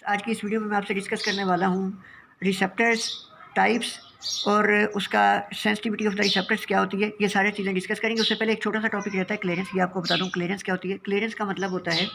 आज की इस वीडियो में मैं आपसे डिस्कस करने वाला हूँ रिसेप्टर्स, टाइप्स और उसका सेंसिटिविटी ऑफ द रिसेप्टर्स क्या होती है, ये सारी चीज़ें डिस्कस करेंगे। उससे पहले एक छोटा सा टॉपिक रहता है क्लीयरेंस। ये आपको बता दूँ क्लीयरेंस क्या होती है। क्लीयरेंस का मतलब होता है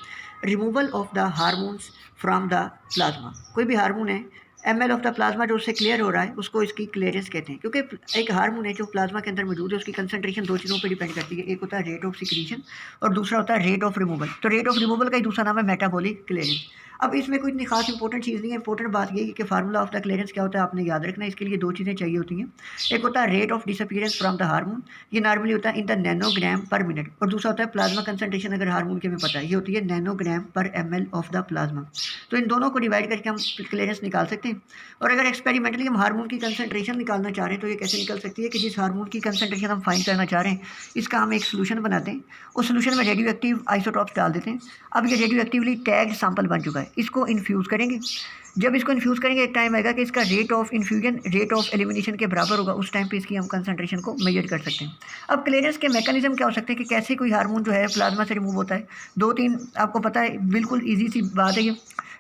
removal of the hormones from the plasma. कोई भी हार्मोन है, ml ऑफ द प्लाज्मा जो उससे क्लियर हो रहा है उसको इसकी क्लीयरेंस कहते हैं। क्योंकि एक हार्मोन है जो प्लाज्मा के अंदर मौजूद है, उसकी कंसंट्रेशन दो चीज़ों पर डिपेंड करती है। एक होता है रेट ऑफ सिक्रीशन और दूसरा होता है रेट ऑफ रिमूवल। तो रेट ऑफ रिमूवल का ही दूसरा नाम है मेटाबॉलिक क्लीयरेंस। अब इसमें कोई इतनी खास इंपॉर्टेंट चीज़ नहीं है। इंपॉर्टेंट बात ये है कि फार्मूला ऑफ द क्लीयरेंस क्या होता है, आपने याद रखना है। इसके लिए दो चीज़ें चाहिए होती हैं। एक होता है rate of disappearance from the hormone, ये नॉर्मली होता है इन द नैनोग्राम पर मिनट, और दूसरा होता है प्लाज्मा कंसंट्रेशन। अगर हार्मोन की हमें पता है, ये होती है नैनोग्राम पर ml ऑफ द प्लाज्मा। तो इन दोनों को डिवाइड करके हम क्लीयरेंस निकाल सकते हैं। और अगर एक्सपेरिमेंटली हम हार्मोन की कंसंट्रेशन निकालना चाह रहे हैं तो ये कैसे निकल सकती है कि जिस हार्मोन की कंसंट्रेशन हम फाइंड करना चाह रहे हैं इसका हम एक सोल्यूशन बनाते हैं। उस सोल्यूशन में रेडियो एक्टिव आइसोटॉप्स डाल देते हैं। अब ये रेडियो एक्टिवली टैग्ड सैंपल बन चुका है, इसको इन्फ्यूज़ करेंगे। जब इसको इन्फ्यूज़ करेंगे एक टाइम आएगा कि इसका rate of infusion rate of elimination के बराबर होगा, उस टाइम पे इसकी हम कंसंट्रेशन को मेजर कर सकते हैं। अब क्लीयरेंस के मैकेनिज्म क्या हो सकते हैं कि कैसे कोई हार्मोन जो है प्लाज्मा से रिमूव होता है। दो तीन आपको पता है, बिल्कुल ईजी सी बात है ये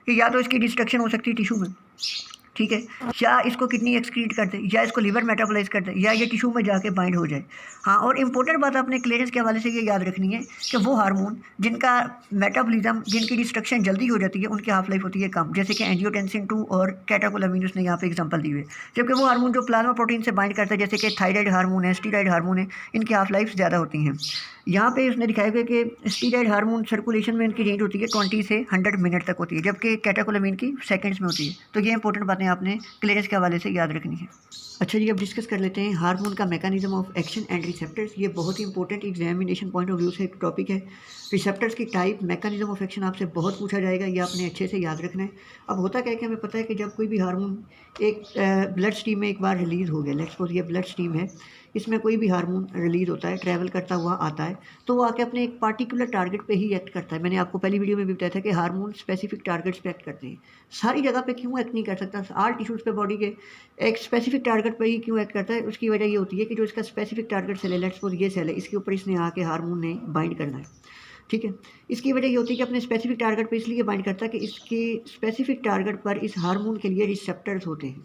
कि या तो इसकी डिस्ट्रक्शन हो सकती है टिशू में, ठीक है, या इसको किडनी एक्सक्रीट कर दे, या इसको लिवर मेटाबोलाइज कर दे, या ये टिश्यू में जाके बाइंड हो जाए। हाँ, और इंपॉर्टेंट बात आपने क्लीयरेंस के हवाले से ये याद रखनी है कि वो हार्मोन जिनका मेटाबॉलिज्म, जिनकी डिस्ट्रक्शन जल्दी हो जाती है, उनकी हाफ लाइफ होती है कम, जैसे कि एंजियोटेंसिन 2 और कैटेकोलामिन, उसने यहाँ पे एग्जांपल दी हुई है। जबकि वो हार्मोन जो प्लाज्मा प्रोटीन से बाइंड करता है, जैसे कि थायराइड हार्मोन है, स्टीरॉयड हार्मोन है, इनकी हाफ लाइफ ज़्यादा होती हैं। यहाँ पे उसने दिखाया गया कि स्टीरॉयड हार्मोन सर्कुलेशन में इनकी रेंज होती है 20 से 100 मिनट तक होती है, जबकि कैटेकोलामिन की सेकंड्स में होती है। तो ये इंपॉर्टेंट बातें आपने क्लीयरेंस के हवाले से याद रखनी है। अच्छा जी, अब डिस्कस कर लेते हैं हार्मोन का mechanism of action and receptors. ये बहुत ही important examination point of view से एक टॉपिक है। रिसेप्टर्स की टाइप, मैकेनिज्म ऑफ एक्शन आपसे बहुत पूछा जाएगा, ये आपने अच्छे से याद रखना है। अब होता क्या है कि हमें पता है कि जब कोई भी हार्मोन एक ब्लड स्ट्रीम में एक बार रिलीज़ हो गया, लेट्स सपोज ये ब्लड स्ट्रीम है, इसमें कोई भी हार्मोन रिलीज़ होता है, ट्रैवल करता हुआ आता है, तो वो आके अपने एक पार्टिकुलर टारगेट पे ही एक्ट करता है। मैंने आपको पहली वीडियो में भी बताया था कि हार्मोन स्पेसिफिक टारगेट्स पे एक्ट करते हैं, सारी जगह पे क्यों एक्ट नहीं कर सकता, ऑल टिश्यूज़ पे बॉडी के एक स्पेसिफिक टारगेट पे ही क्यों एक्ट करता है। उसकी वजह ये होती है कि जो इसका स्पेसिफिक टारगेट सेल है, लेट्स सपोज ये सेल है, इसके ऊपर इसने आके हार्मोन ने बाइंड करना है, ठीक है। इसकी वजह ये होती है कि अपने स्पेसिफिक टारगेट पे इसलिए बाइंड करता है कि इसके स्पेसिफिक टारगेट पर इस हार्मोन के लिए रिसेप्टर्स होते हैं।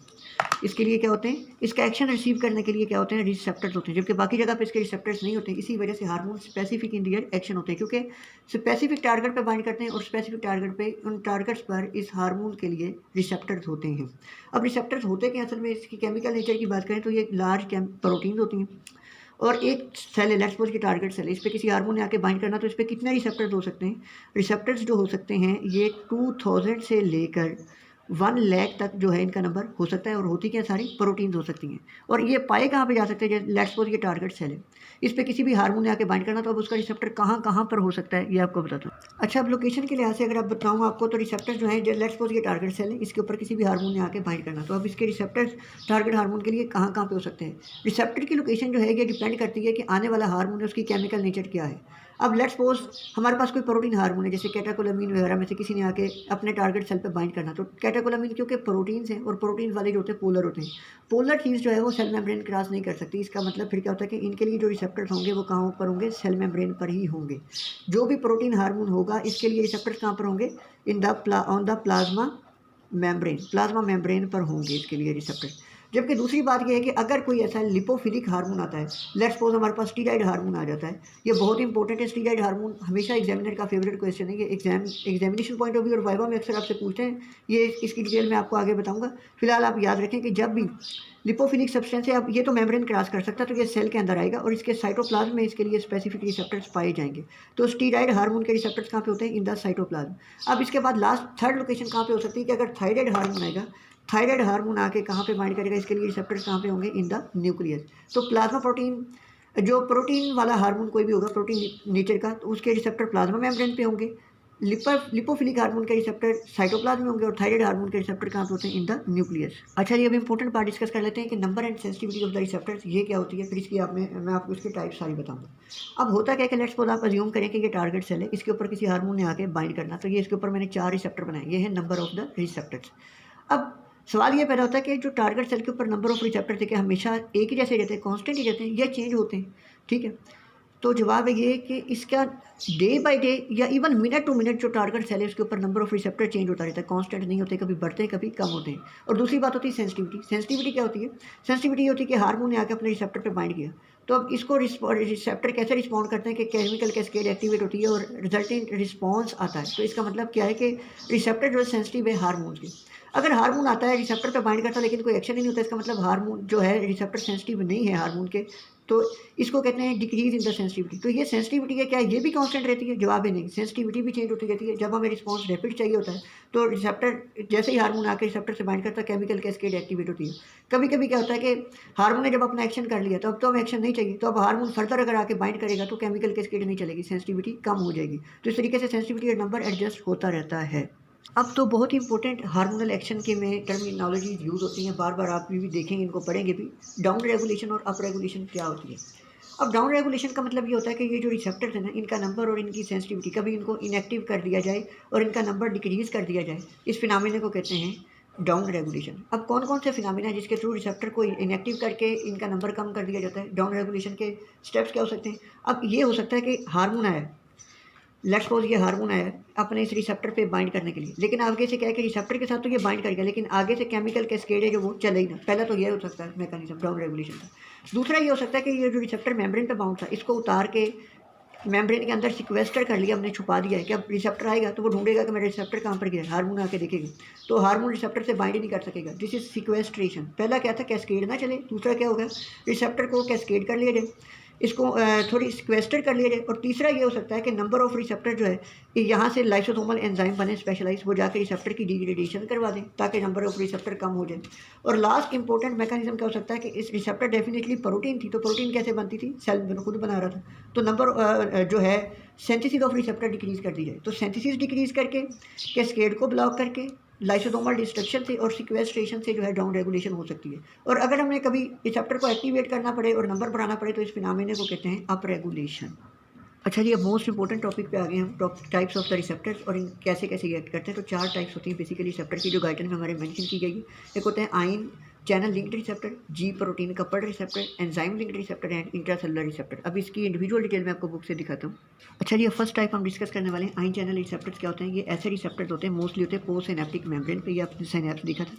इसके लिए क्या होते हैं, इसका एक्शन रिसीव करने के लिए क्या होते हैं, रिसेप्टर्स होते हैं, जबकि बाकी जगह पे इसके रिसेप्टर्स नहीं होते। इसी वजह से hormone specific in their action होते हैं, क्योंकि स्पेसिफिक टारगेट पे बाइंड करते हैं और स्पेसिफिक टारगेट पे, उन टारगेट्स पर इस हार्मोन के लिए रिसेप्टर्स होते हैं। अब रिसेप्टर्स होते क्या असल में, इसकी केमिकल नेचर की बात करें तो ये लार्ज प्रोटीन होती हैं। और एक सेल है, लेट्स सपोज की टारगेट सेल है, इस पर किसी हार्मोन ने आके बाइंड करना, तो इस पर कितने रिसेप्टर्स हो सकते हैं। रिसेप्टर्स जो हो सकते हैं ये 2000 से लेकर 1 लाख तक जो है इनका नंबर हो सकता है। और होती क्या, सारी प्रोटीन्स हो सकती हैं। और ये पाए कहाँ पे जा सकते हैं, जैसे लेट्स सपोज ये टारगेट सेल है, इस पर किसी भी हार्मोन ने आके बाइंड करना, तो अब उसका रिसेप्टर कहाँ कहाँ पर हो सकता है ये आपको बताता हूँ। अच्छा, अब लोकेशन के लिहाज से अगर आप बताऊँ आपको, तो रिसेप्टर्स जो है, लेट्स सपोज ये टारगेट सेल है, इसके ऊपर किसी भी हार्मोन ने आके बाइंड करना, तो अब इसके रिसेप्टर्स टारगेट हार्मोन के लिए कहाँ कहाँ पे हो सकते हैं। रिसेप्टर की लोकेशन जो है ये डिपेंड करती है कि आने वाला हार्मोन है उसकी केमिकल नेचर क्या है। अब लेट्स सपोज हमारे पास कोई प्रोटीन हार्मोन है, जैसे कैटेकोलामिन वगैरह में से किसी ने आके अपने टारगेट सेल पे बाइंड करना, तो कैटेकोलामिन क्योंकि प्रोटीन्स हैं और प्रोटीन वाले जो होते हैं पोलर होते हैं, पोलर चीज़ जो है वो सेल मेम्ब्रेन क्रॉस नहीं कर सकती। इसका मतलब फिर क्या होता है कि इनके लिए जो रिसेप्टर्स होंगे वो कहाँ पर होंगे, सेल मेम्ब्रेन पर ही होंगे। जो भी प्रोटीन हार्मोन होगा इसके लिए रिसेप्टर्स कहाँ पर होंगे, ऑन द प्लाज्मा मेम्ब्रेन पर होंगे इसके लिए रिसेप्टर्स। जबकि दूसरी बात यह है कि अगर कोई ऐसा लिपोफिलिक हार्मोन आता है, लेट्स सपोज हमारे पास स्टीरॉयड हार्मोन आ जाता है, ये बहुत इंपॉर्टेंट है। स्टीरॉयड हार्मोन हमेशा एग्जामिनर का फेवरेट क्वेश्चन है, ये एग्जामिनेशन पॉइंट ऑफ व्यू और वाइवा में अक्सर आपसे पूछते हैं। ये इसकी डिटेल मैं आपको आगे बताऊंगा। फिलहाल आप याद रखें कि जब भी लिपोफिलिक सब्सटेंस है, अब ये तो मेम्ब्रेन क्रॉस कर सकता है, तो ये सेल के अंदर आएगा और इसके साइटोप्लाज्म में इसके लिए स्पेसिफिक रिसेप्टर्स पाए जाएंगे। तो स्टीरॉयड हार्मोन के रिसेप्टर्स कहाँ पे होते हैं, इन द साइटोप्लाज्म। अब इसके बाद लास्ट थर्ड लोकेशन कहाँ पे हो सकती है कि अगर थायराइड हार्मोन आएगा, थायराइड हार्मोन आके कहाँ पे बाइंड करेगा, इसके लिए रिसेप्टर्स कहाँ पे होंगे, इन द न्यूक्लियस। तो प्लाज्मा प्रोटीन, जो प्रोटीन वाला हार्मोन कोई भी होगा प्रोटीन नेचर का, तो उसके रिसेप्टर प्लाज्मा मेम्ब्रेन पे होंगे। लिपोफिलिक हार्मोन के रिसेप्टर साइटोप्लाज्म में होंगे और थायराइड हार्मोन के रिसेप्टर कहाँ पे होते हैं, इन द न्यूक्लियस। अच्छा, ये अब इंपॉर्टेंट पार्ट डिस्कस कर लेते हैं कि number and sensitivity of the receptors ये क्या होती है, फिर इसकी मैं आपको इसके टाइप सारी बताऊंगा। अब होता क्या है कि लेट्स सपोज आप अज्यूम करें कि ये टारगेट सेल है, इसके ऊपर किसी हार्मोन ने आके बाइंड करना, तो ये इसके ऊपर मैंने 4 रिसेप्टर बनाए, ये है नंबर ऑफ द रिसेप्टर्स। अब सवाल ये पैदा होता है कि जो टारगेट सेल के ऊपर नंबर ऑफ रिसेप्टर थे, कि हमेशा एक ही जैसे रहते हैं, कांस्टेंट ही रहते हैं, या चेंज होते हैं, ठीक है। तो जवाब है ये कि इसका डे बाय डे या इवन मिनट टू मिनट जो टारगेट सेल है उसके ऊपर नंबर ऑफ रिसेप्टर चेंज होता रहता है, कांस्टेंट नहीं होते, कभी बढ़ते हैं कभी कम होते हैं। और दूसरी बात होती है सेंसिटिविटी। सेंसिटिविटी क्या होती है? सेंसिटिविटी होती है कि हार्मोन ने आके अपने रिसेप्टर पे बाइंड किया, तो अब इसको रिसेप्टर कैसे रिस्पॉन्ड करते हैं कि केमिकल कैस्केड एक्टिवेट होती है और रिजल्टेंट रिस्पॉन्स आता है। तो इसका मतलब क्या है कि रिसेप्टर जो है सेंसिटिव है हार्मोन के। अगर हार्मोन आता है रिसेप्टर पे बाइंड करता है लेकिन कोई एक्शन ही नहीं होता, इसका मतलब हार्मोन जो है रिसेप्टर सेंसिटिव नहीं है हार्मोन के, तो इसको कहते हैं डिक्रीज इन द सेंसिटिविटी। तो ये सेंसिटिविटी है क्या, ये भी कांस्टेंट रहती है? जवाब है नहीं, सेंसिटिविटी भी चेंज होती रहती है। जब हमें रिस्पॉन्स रैपिड चाहिए होता है तो रिसेप्टर जैसे ही हार्मोन आकर रिसेप्टर से बाइंड करता है केमिकल कैस्केड एक्टिवेट होती है। कभी कभी क्या होता है कि हार्मोन ने जब अपना एक्शन कर लिया तो अब तो हमें एक्शन नहीं चाहिए, तो अब हार्मोन फर्दर अगर आके बाइंड करेगा तो केमिकल कैस्केड नहीं चलेगी, सेंसिटिविटी कम हो जाएगी। तो इस तरीके से सेंसिटिविटी का नंबर एडजस्ट होता रहता है। अब तो बहुत ही इंपॉर्टेंट हार्मोनल एक्शन के में टर्मिनोलॉजी यूज़ होती हैं, बार बार आप भी देखेंगे, इनको पढ़ेंगे भी। डाउन रेगुलेशन और अप रेगुलेशन क्या होती है? अब डाउन रेगुलेशन का मतलब ये होता है कि ये जो रिसेप्टर्स हैं ना, इनका नंबर और इनकी सेंसिटिविटी कभी इनको इनएक्टिव कर दिया जाए और इनका नंबर डिक्रीज़ कर दिया जाए, इस फिनोमेना को कहते हैं डाउन रेगुलेशन। अब कौन कौन से फिनोमेना है जिसके थ्रू रिसेप्टर को इनएक्टिव करके इनका नंबर कम कर दिया जाता है? डाउन रेगुलेशन के स्टेप्स क्या हो सकते हैं? अब ये हो सकता है कि हार्मोन आया, लेट्स सपोज ये हार्मोन आया अपने इस रिसेप्टर पे बाइंड करने के लिए, लेकिन आगे से क्या है कि रिसेप्टर के साथ तो ये बाइंड कर गया लेकिन आगे से केमिकल कैस्केड है जो वो चले ही ना। पहला तो ये हो सकता है मैकेनिज्म डाउन रेगुलेशन का। दूसरा ये हो सकता है कि ये जो रिसेप्टर मेम्ब्रेन पे बाउंड था इसको उतार के मेम्ब्रेन के अंदर सिक्वेस्टर कर लिया, हमने छुपा दिया है कि अब रिसेप्टर आएगा तो वो ढूंढेगा कि मेरा रिसेप्टर कहाँ पर गया है, हार्मोन आके देखेगा तो हार्मोन रिसेप्टर से बाइंड ही नहीं कर सकेगा। This is sequestration. पहला क्या था, कैस्केड ना चले। दूसरा क्या होगा, रिसेप्टर को कैस्केड कर लिया जाए, इसको थोड़ी सिक्वेस्टर कर लिया जाए। और तीसरा ये हो सकता है कि नंबर ऑफ रिसेप्टर जो है यहाँ से लाइसोसोमल एंजाइम बने स्पेशलाइज, वो जाकर रिसेप्टर की डिग्रेडेशन करवा दें ताकि नंबर ऑफ रिसेप्टर कम हो जाए। और लास्ट इंपॉर्टेंट मैकेनिज्म क्या हो सकता है कि इस रिसेप्टर डेफिनेटली प्रोटीन थी, तो प्रोटीन कैसे बनती थी, सेल खुद बना रहा था, तो नंबर जो है सिंथेसिस ऑफ रिसेप्टर डिक्रीज कर दी जाए। तो सिंथेसिस डिक्रीज करके कैस्केड को ब्लॉक करके लाइसोसोमल डिस्ट्रक्शन से और सिक्वेस्ट्रेशन से जो है डाउन रेगुलेशन हो सकती है। और अगर हमें कभी रिसेप्टर को एक्टिवेट करना पड़े और नंबर बढ़ाना पड़े तो इस फिनोमेना को कहते हैं अप रेगुलेशन। अच्छा जी, अब मोस्ट इंपॉर्टेंट टॉपिक पे आ गए हम, टाइप्स ऑफ द रिसेप्टर्स और इन कैसे कैसे रिएक्ट करते हैं। तो 4 टाइप्स होती हैं बेसिकली रिसेप्टर की जो गाइडेंस में हमारे मेंशन की गई है। एक होते हैं ion channel linked receptor, G protein coupled receptor, enzyme linked receptor and intracellular receptor. अब इसकी इंडिविजुअल डिटेल मैं आपको बुक से दिखाता हूँ। अच्छा जी, फर्स्ट टाइप हम डिस्कस करने वाले हैं आयन चैनल रिसेप्टर्स। क्या होते हैं? ये ऐसे रिसेप्टर्स होते हैं, मोस्टली होते हैं पोस्ट सिनेप्टिक मेम्ब्रेन पे। ये आपने सिनेप्स दिखा था,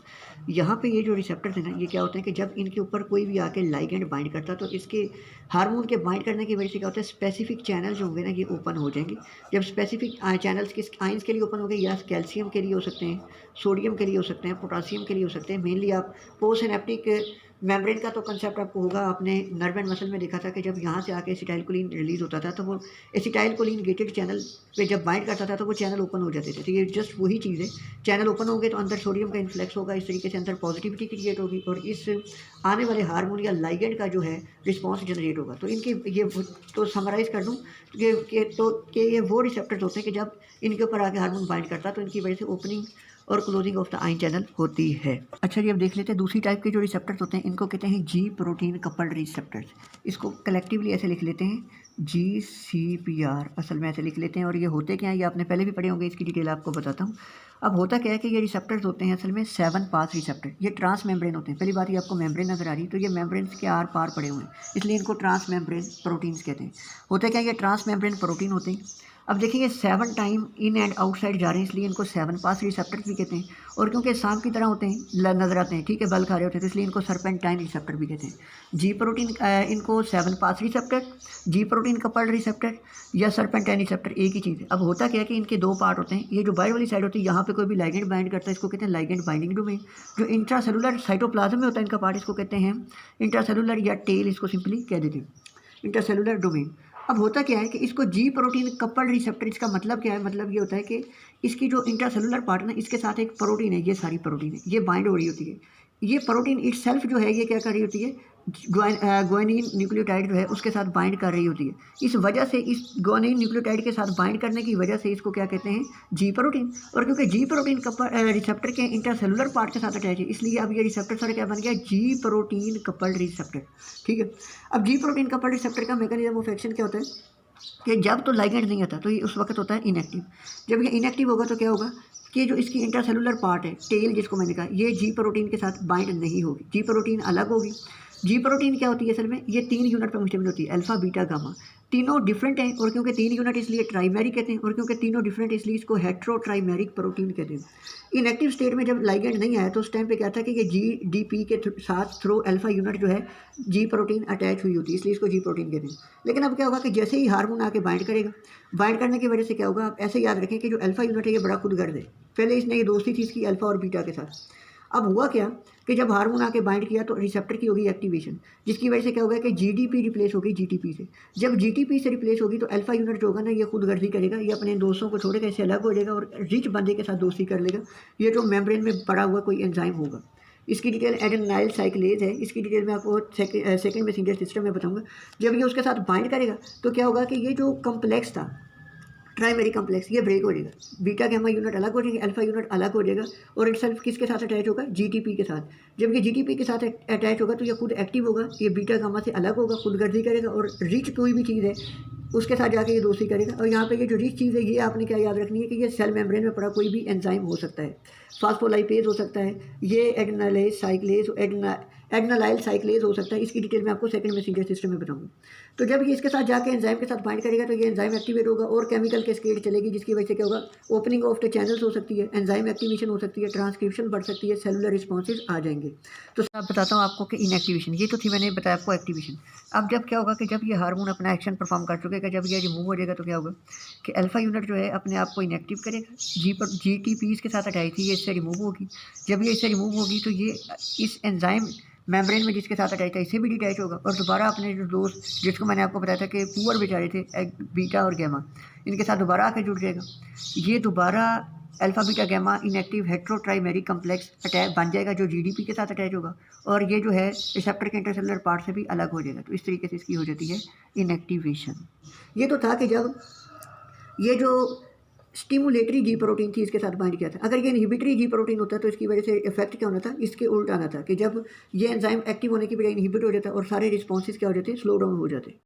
यहाँ पे ये जो रिसेप्टर्स हैं ना, ये क्या होते हैं कि जब इनके ऊपर कोई भी आके लाइगेंड बाइंड करता है तो इसके हार्मोन के बाइंड करने की वजह से क्या होता है, स्पेसिफिक चैनल जो होंगे ना ये ओपन हो जाएंगे। जब स्पेसिफिक चैनल्स किस आयंस के लिए ओपन हो गए, या कैल्शियम के लिए हो सकते हैं, सोडियम के लिए हो सकते हैं, पोटासियम के लिए हो सकते हैं। मेनली आप पोस्ट सिनेप्टिक मेम्ब्रेन का तो कंसेप्ट आपको होगा, आपने नर्व एंड मसल में देखा था कि जब यहाँ से आके एसिटाइलकोलिन रिलीज होता था तो वो एसिटाइलकोलिन गेटेड चैनल पे जब बाइंड करता था तो वो चैनल ओपन हो जाते थे। तो ये जस्ट वही चीज़ है, चैनल ओपन होंगे तो अंदर सोडियम का इन्फ्लेक्स होगा, इस तरीके से अंदर पॉजिटिविटी क्रिएट होगी और इस आने वाले हार्मोन या लाइगेंड का जो है रिस्पॉन्स जनरेट होगा। तो इनकी ये तो समराइज़ कर दूँ कि ये वो रिसेप्टर्स होते हैं कि जब इनके ऊपर आके हार्मोन बाइंड करता है तो इनकी वजह से ओपनिंग और closing of the ion channel होती है। अच्छा जी, अब देख लेते हैं दूसरी टाइप के जो रिसेप्टर्स होते हैं, इनको कहते हैं जी प्रोटीन कपल्ड रिसेप्टर्स। इसको कलेक्टिवली ऐसे लिख लेते हैं GCPR, असल में ऐसे लिख लेते हैं। और ये होते क्या हैं ये आपने पहले भी पढ़े होंगे, इसकी डिटेल आपको बताता हूँ। अब होता क्या है कि ये रिसेप्टर्स होते हैं असल में 7 पास रिसेप्टर, ये ट्रांस मेम्ब्रेन होते हैं। पहली बात ये आपको मेम्ब्रेन नजर आ रही है, तो ये मेम्ब्रेन के आर पार पड़े हुए हैं, इसलिए इनको ट्रांस मेम्ब्रेन प्रोटीन्स कहते हैं। होता क्या है, ये ट्रांस मेम्ब्रेन प्रोटीन होते हैं। अब देखिए 7 टाइम इन एंड आउटसाइड जा रहे हैं, इसलिए इनको 7 पास रिसेप्टर भी कहते हैं। और क्योंकि सांप की तरह होते हैं, नजर आते हैं, ठीक है, बल खा रहे होते हैं, तो इसलिए इनको सरपेंटाइन रिसेप्टर भी कहते हैं। जी प्रोटीन इनको 7 pass receptor, G protein coupled receptor या सरपेंटाइन रिसेप्टर एक ही चीज़ है। अब होता क्या है कि इनके 2 पार्ट होते हैं। ये जो बाहर वाली साइड होती है, यहाँ पे कोई भी लाइगेंड बाइंड करता है, इसको कहते हैं लाइगेंड बाइंडिंग डोमेन। जो इंट्रासेलुलर साइटोप्लाज्म में होता है इनका पार्ट, इसको कहते हैं इंट्रासेलुलर या टेल, इसको सिंपली कह देते हैं इंट्रासेलुलर डोमेन। अब होता क्या है कि इसको जी प्रोटीन कपल्ड रिसेप्टर, इसका मतलब क्या है, मतलब ये होता है कि इसकी जो इंट्रासेलुलर पार्ट है ना, इसके साथ एक प्रोटीन है, ये सारी प्रोटीन है, ये बाइंड हो रही होती है। ये प्रोटीन इटसेल्फ जो है ये क्या कर रही होती है, ग्वानिन न्यूक्लियोटाइड जो है उसके साथ बाइंड कर रही होती है। इस वजह से इस ग्वानिन न्यूक्लियोटाइड के साथ बाइंड करने की वजह से इसको क्या कहते हैं, जी प्रोटीन। और क्योंकि जी प्रोटीन रिसेप्टर के इंट्रासेलुलर पार्ट के साथ अटैच है, इसलिए अब ये रिसेप्टर सारा क्या बन गया, जी प्रोटीन कपल्ड रिसेप्टर। ठीक है, अब जी प्रोटीन कपल्ड रिसेप्टर का मैकेनिज्म ऑफ एक्शन क्या होता है कि जब तो लाइगेंड नहीं आता तो ये उस वक्त होता है इनएक्टिव। जब ये इनएक्टिव होगा तो क्या होगा कि जो इसकी इंट्रासेलुलर पार्ट है, टेल जिसको मैंने कहा, ये जी प्रोटीन के साथ बाइंड नहीं होगी, जी प्रोटीन अलग होगी। जी प्रोटीन क्या होती है असल में, ये 3 यूनिट पर मुश्तमिल होती है, अल्फा बीटा गामा। तीनों डिफरेंट हैं, और क्योंकि 3 यूनिट इसलिए ट्राइमेरिक कहते हैं, और क्योंकि तीनों डिफरेंट इसलिए इसको हेट्रो ट्राइमेरिक प्रोटीन कहते हैं। इनएक्टिव स्टेट में जब लाइगेंड नहीं आया तो उस टाइम पे क्या था कि ये GDP के साथ थ्रू अल्फा यूनिट जो है जी प्रोटीन अटैच हुई होती है, इसलिए इसको जी प्रोटीन कहते हैं। लेकिन अब क्या होगा कि जैसे ही हार्मोन आके बाइंड करेगा, बाइंड करने की वजह से क्या होगा, आप ऐसे याद रखें कि जो अल्फा यूनिट है ये बड़ा खुदगर्ज है। पहले इसने ये दोस्ती थी इसकी अल्फा और बीटा के साथ। अब हुआ क्या कि जब हार्मोन आके बाइंड किया तो रिसेप्टर की होगी एक्टिवेशन, जिसकी वजह से क्या होगा कि GDP रिप्लेस होगी GTP से। जब GTP से रिप्लेस होगी तो अल्फा यूनिट जो होगा ना, ये खुदगर्जी करेगा, ये अपने दोस्तों को छोड़ेगा, इससे अलग हो जाएगा और रिच बंदे के साथ दोस्ती कर लेगा। ये जो मेम्ब्रेन में पड़ा हुआ कोई एंजाइम होगा, इसकी डिटेल एडेनाइल साइक्लेज है, इसकी डिटेल मैं आपको सेकेंड मैसेंजर सिस्टम में बताऊंगा। जब ये उसके साथ बाइंड करेगा तो क्या होगा कि ये जो कम्प्लेक्स था प्राइमरी कम्प्लेक्स, ये ब्रेक हो जाएगा, बीटा गैमा यूनिट अलग हो जाएगी, अल्फा यूनिट अलग हो जाएगा, और इटसेल्फ किसके साथ अटैच होगा, GTP के साथ। जब ये GTP के साथ अटैच होगा तो ये खुद एक्टिव होगा, ये बीटा गामा से अलग होगा, खुदगर्जी करेगा, और रिच कोई भी चीज़ है उसके साथ जाके ये दोस्ती करेगा। और यहाँ पे ये जो रिच चीज़ है ये आपने क्या याद रखनी है कि ये सेल मेम्ब्रेन में पड़ा कोई भी एंजाइम हो सकता है, फास्फोलाइपेज हो सकता है, ये एडेनालाइल साइक्लेज हो सकता है। इसकी डिटेल मैं आपको सेकंड मैसेंजर सिस्टम में बताऊंगा। तो जब ये इसके साथ जाके एंजाइम के साथ बाइंड करेगा तो ये एंजाइम एक्टिवेट होगा और केमिकल कैस्केड चलेगी, जिसकी वजह से क्या होगा, ओपनिंग ऑफ द चैनल्स हो सकती है, एंजाइम एक्टिवेशन हो सकती है, ट्रांसक्रिप्शन बढ़ सकती है, सेलुलर रिस्पॉन्सेज आ जाएंगे। तो अब बताता हूँ आपको कि इनएक्टिवेशन, ये तो थी मैंने बताया आपको एक्टिवेशन। अब जब क्या होगा कि जब ये हार्मोन अपना एक्शन परफॉर्म कर चुकेगा, जब ये रिमूव हो जाएगा तो क्या होगा कि अल्फा यूनिट जो है अपने आप को इनएक्टिव करेगा, GTP के साथ अटैच थी, ये इससे रिमूव होगी। जब ये इससे रिमूव होगी तो ये इस एंजाइम मेम्ब्रेन में जिसके साथ अटैच था इससे भी डिटैच होगा, और दोबारा अपने जो दोस्त जिसको मैंने आपको बताया था कि पुअर बेचारे थे बीटा और गैमा, इनके साथ दोबारा आके जुड़ जाएगा। ये दोबारा alpha beta gamma inactive heterotrimeric complex attach बन जाएगा जो GDP के साथ अटैच होगा, और ये जो है रिसेप्टर के इंटरसेलुलर पार्ट से भी अलग हो जाएगा। तो इस तरीके से इसकी हो जाती है इनएक्टिवेशन। ये तो था कि जब ये जो स्टिमुलेटरी जी प्रोटीन थी इसके साथ बाइंड किया था। अगर ये इनहिबिटरी जी प्रोटीन होता तो इसकी वजह से इफेक्ट क्या होना था, इसके उल्टा आना था कि जब ये एंजाइम एक्टिव होने की बजाय इनहिबिट हो जाता और सारे रिस्पॉन्सेज क्या हो जाते, स्लो डाउन हो जाते।